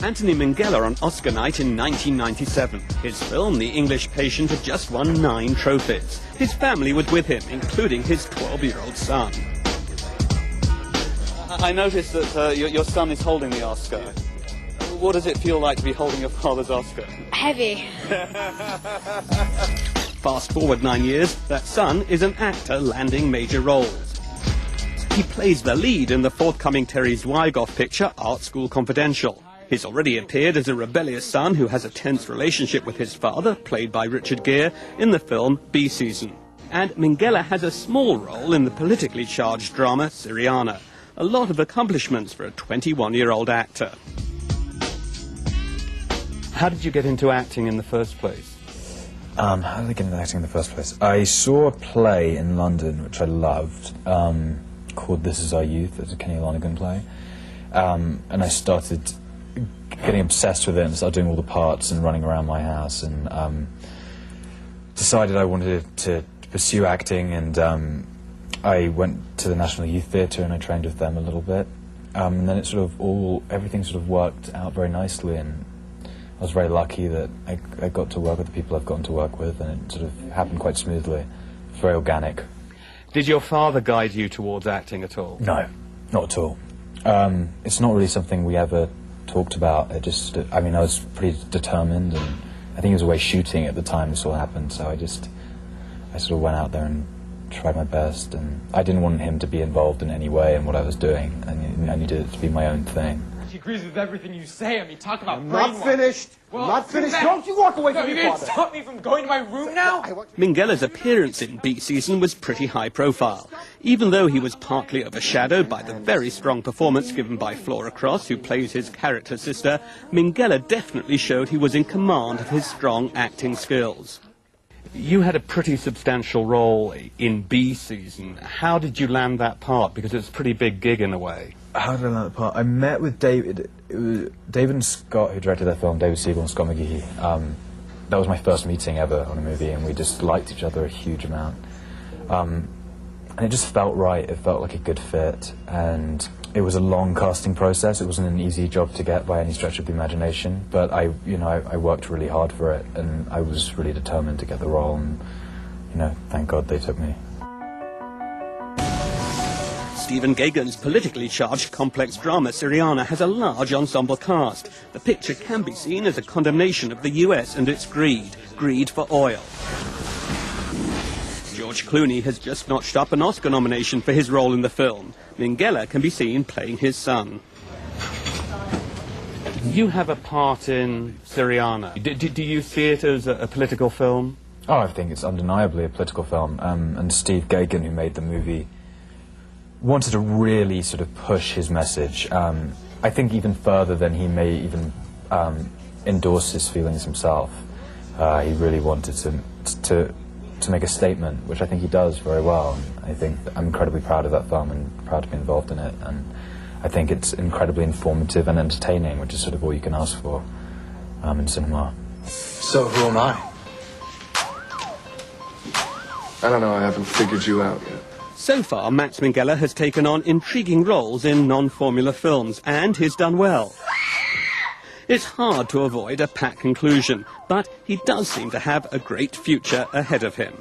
Anthony Minghella on Oscar night in 1997. His film, The English Patient, had just won 9 trophies. His family was with him, including his 12-year-old son. I noticed that your son is holding the Oscar. What does it feel like to be holding your father's Oscar? Heavy. Fast forward 9 years, that son is an actor landing major roles. He plays the lead in the forthcoming Terry Zwigoff picture, Art School Confidential. He's already appeared as a rebellious son who has a tense relationship with his father, played by Richard Gere, in the film B Season. And Minghella has a small role in the politically charged drama Syriana. A lot of accomplishments for a 21-year-old actor. How did you get into acting in the first place? How did I get into acting in the first place? I saw a play in London, which I loved, called This Is Our Youth. It's a Kenny Lonergan play. And I started getting obsessed with it and started doing all the parts and running around my house, and decided I wanted to pursue acting, and I went to the National Youth Theatre and I trained with them a little bit. And then it everything sort of worked out very nicely, and I was very lucky that I got to work with the people I've gotten to work with, and it sort of happened quite smoothly. It's very organic. Did your father guide you towards acting at all? No, not at all. It's not really something we ever talked about. I was pretty determined, and I think he was away shooting at the time this all happened, so I sort of went out there and tried my best, and I didn't want him to be involved in any way in what I was doing, and I needed it to be my own thing. She agrees with everything you say. I mean, talk about I'm not finished. Well, not finished. Don't you walk away from your father. Stop me from going to my room now? Minghella's appearance in B Season was pretty high profile. Even though he was partly overshadowed by the very strong performance given by Flora Cross, who plays his character sister, Minghella definitely showed he was in command of his strong acting skills. You had a pretty substantial role in B Season. How did you land that part? Because it's a pretty big gig in a way. How did I land that part? I met with David. It was David and Scott, who directed that film, David Siegel and Scott McGhee. That was my first meeting ever on a movie, and we just liked each other a huge amount. And it just felt right. It felt like a good fit, and it was a long casting process. It wasn't an easy job to get by any stretch of the imagination, but I worked really hard for it, and I was really determined to get the role, and thank God they took me. Stephen Gagan's politically charged complex drama Syriana has a large ensemble cast. The picture can be seen as a condemnation of the US and its greed for oil. George Clooney has just notched up an Oscar nomination for his role in the film. Minghella can be seen playing his son. You have a part in Syriana. Do you see it as a political film? Oh, I think it's undeniably a political film, and Steve Gagan, who made the movie, wanted to really sort of push his message. I think even further than he may even endorse his feelings himself. He really wanted to make a statement, which I think he does very well. I think I'm incredibly proud of that film and proud to be involved in it, and I think it's incredibly informative and entertaining, which is sort of all you can ask for in cinema. So who am I? I don't know, I haven't figured you out yet. So far, Max Minghella has taken on intriguing roles in non-formula films, and he's done well. It's hard to avoid a pat conclusion, but he does seem to have a great future ahead of him.